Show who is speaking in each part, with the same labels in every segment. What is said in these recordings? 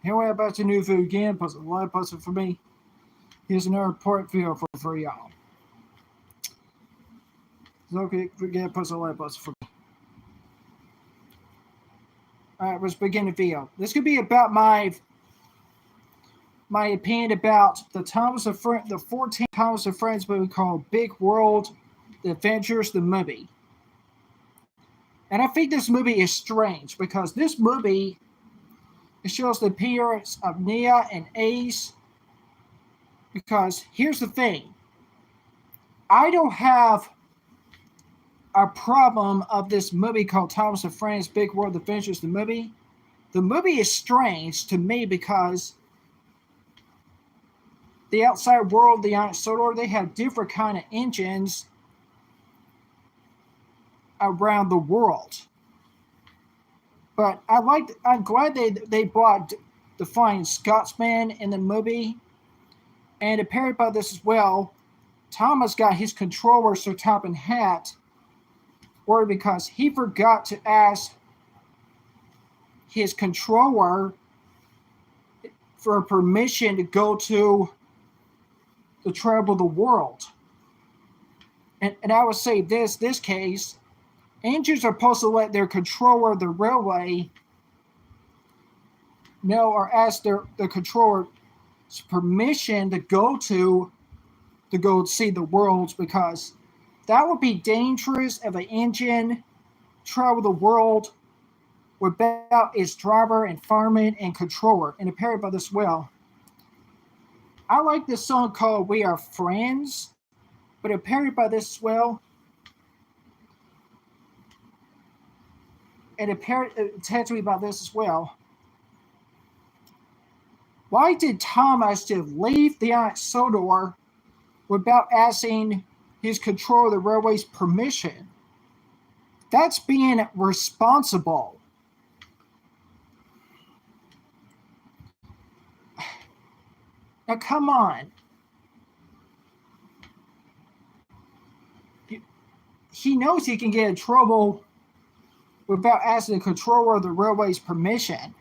Speaker 1: Hey, what about the new food again? Puzzle, what puzzle for me? Here's another part video for y'all. It's okay, forget puzzle, what puzzle for me. Alright, let's begin the video. This could be about my opinion about the 14 Thomas and Friends movie called Big World, The Adventures, the movie. And I think this movie is strange because this movie, it shows the appearance of Nia and Ace. Because here's the thing, I don't have a problem of this movie called Thomas and Friends Big World Adventures, the movie. The movie is strange to me because the outside world, the Ion Solar, they have different kind of engines around the world. But I'm glad they brought the Flying Scotsman in the movie. And apparently by this as well, Thomas got his controller Sir Topham Hatt worried because he forgot to ask his controller for permission to go to the travel the world. And I would say this case, engines are supposed to let their controller, the railway, know or ask the controller's permission to go see the worlds, because that would be dangerous if an engine travel the world without its driver and fireman and controller. And apparently by this well, I like this song called We Are Friends, but apparently by this as well, and potentially about this as well, why did Thomas just leave the Ion Sodor without asking his controller of the railway's permission? That's being responsible. Now, come on. He knows he can get in trouble without asking the controller of the railway's permission.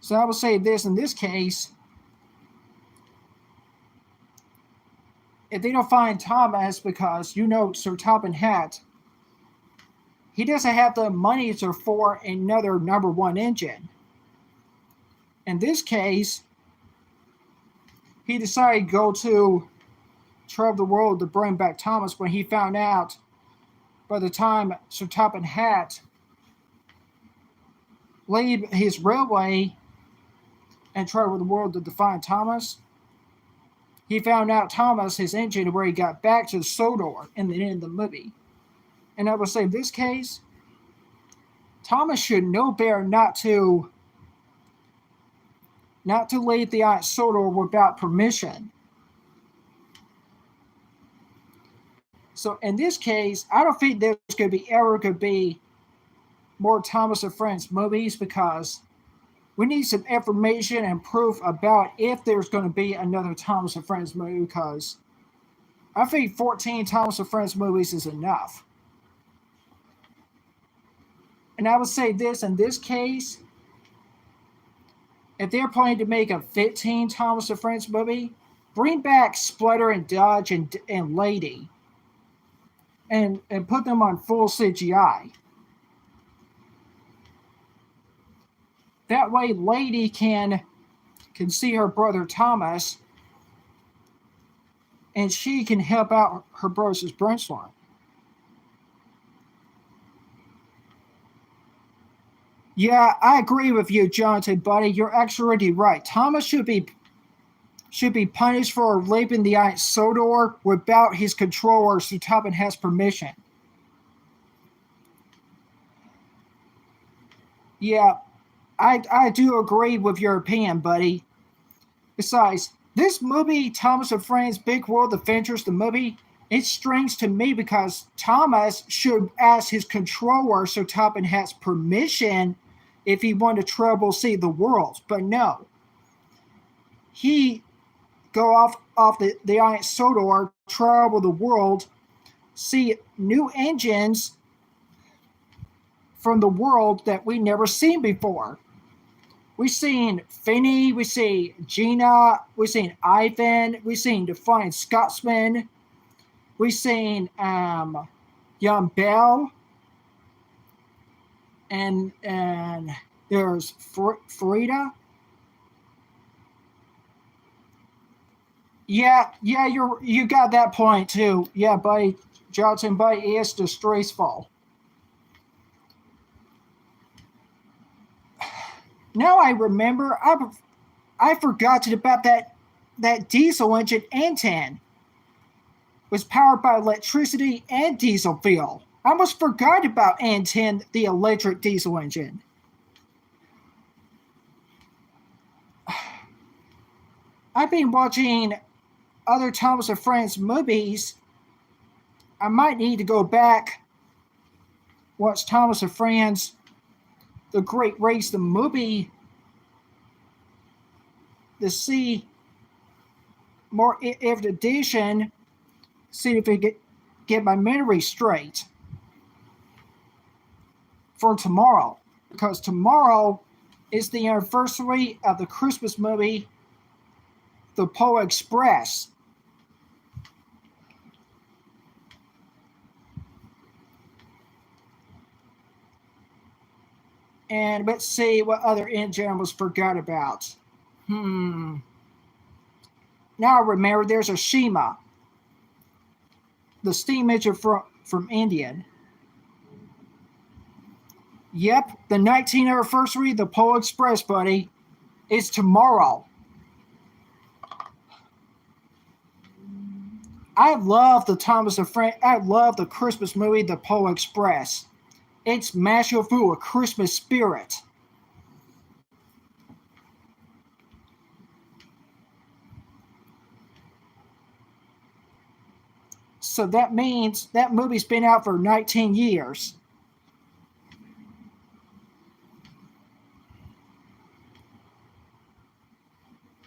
Speaker 1: So I would say this in this case, if they don't find Thomas, because Sir Topham Hatt, he doesn't have the money to afford another number one engine. In this case, he decided to go to travel the world to bring back Thomas when he found out by the time Sir Topham Hatt leave his railway and travel the world to find Thomas, he found out Thomas, his engine, where he got back to Sodor in the end of the movie. And I would say in this case, Thomas should know better not to leave the Ion Sodor without permission. So in this case, I don't think there's going to be more Thomas and Friends movies, because we need some information and proof about if there's going to be another Thomas and Friends movie, because I think 14 Thomas and Friends movies is enough. And I would say this in this case, if they're planning to make a 15 Thomas and Friends movie, bring back Splitter and Dodge and Lady and put them on full CGI. That way Lady can see her brother Thomas, and she can help out her brother's brainstorm. Yeah, I agree with you, Jonathan, buddy. You're absolutely right. Thomas should be punished for leaving the Ion Sodor without his controller Sir Topham Hatt's permission. Yeah, I do agree with your opinion, buddy. Besides, this movie, Thomas and Friends Big World Adventures, the movie, it's strange to me because Thomas should ask his controller Sir Topham Hatt's permission if he wanted to travel see the world. But no. He go off the Ion Sodor, travel the world, see new engines from the world that we never seen before. We've seen Finney, we see Gina, we've seen Ivan, we've seen the Flying Scotsman, we've seen Young Bell, and there's Frida. Yeah, you got that point too. Yeah, buddy, Johnson, buddy, is disgraceful. Now I remember, I forgot about that diesel engine Antan was powered by electricity and diesel fuel. I almost forgot about Antan, the electric diesel engine. I've been watching other Thomas and Friends movies. I might need to go back, watch Thomas and Friends, The Great Race, the movie, to see more edition, see if I get my memory straight for tomorrow. Because tomorrow is the anniversary of the Christmas movie, The Polar Express. And let's see what other engine was forgot about. Now I remember there's a Shima, the steam engine from Indian. Yep, the 19th anniversary of the Polar Express, buddy, is tomorrow. I love the Thomas and Friends. I love the Christmas movie, The Polar Express. It's mashed full of Christmas spirit. So that means that movie's been out for 19 years.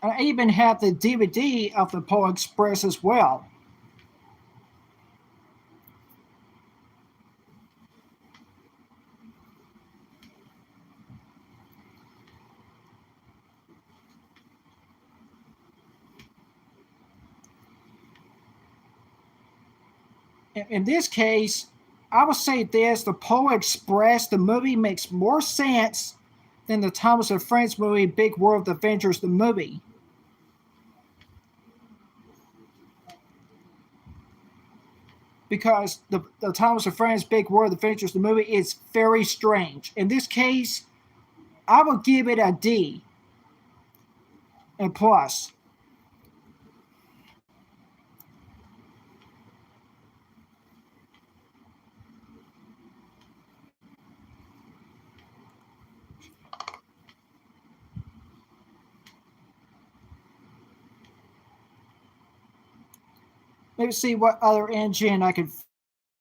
Speaker 1: I even have the DVD of the Polar Express as well. In this case, I would say this, the Polar Express, the movie makes more sense than the Thomas and Friends movie, Big World Adventures, the movie. Because the Thomas and Friends, Big World Adventures, the movie is very strange. In this case, I will give it a D and plus. Let's see what other engine I can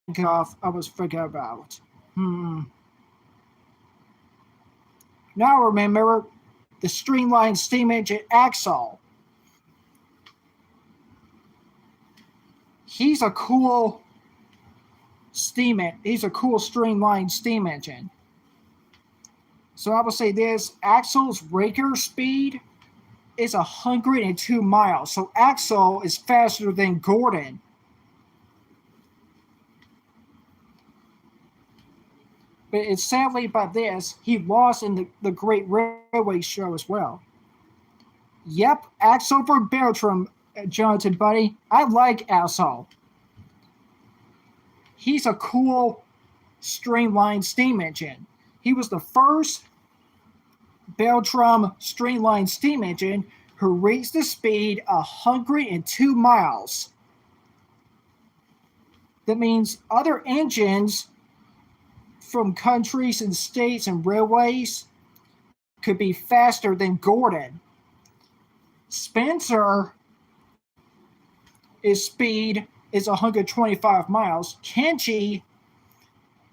Speaker 1: think of I was forget about. Now I remember the streamlined steam engine Axle. He's a cool he's a cool streamlined steam engine. So I will say this, Axle's raker speed is 102 miles. So Axle is faster than Gordon. But it's sadly by this, he lost in the Great Railway Show as well. Yep, Axel for Bertram, Jonathan, buddy. I like Axel. He's a cool streamlined steam engine. He was the first Beltram streamlined steam engine who reached the speed 102 miles. That means other engines from countries and states and railways could be faster than Gordon. Spencer, his speed is 125 miles. Kenji,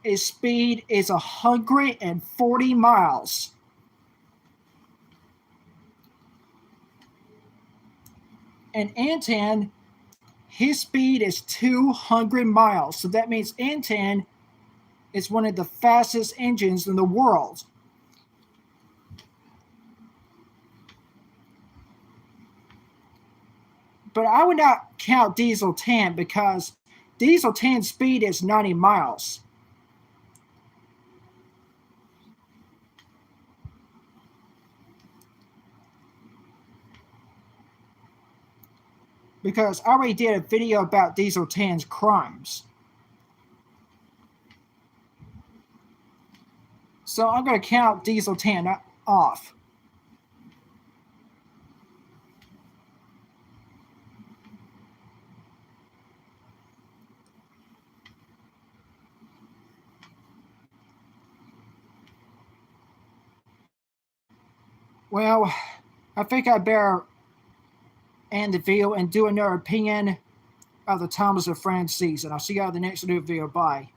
Speaker 1: his speed is 140 miles. And Antan, his speed is 200 miles. So that means Antan is one of the fastest engines in the world. but I would not count Diesel 10 because Diesel 10 speed is 90 miles. Because I already did a video about Diesel 10's crimes. So I'm going to count Diesel 10 off. Well, I think I better end the video and do another opinion of the Thomas and Friends season. I'll see you on the next new video. Bye.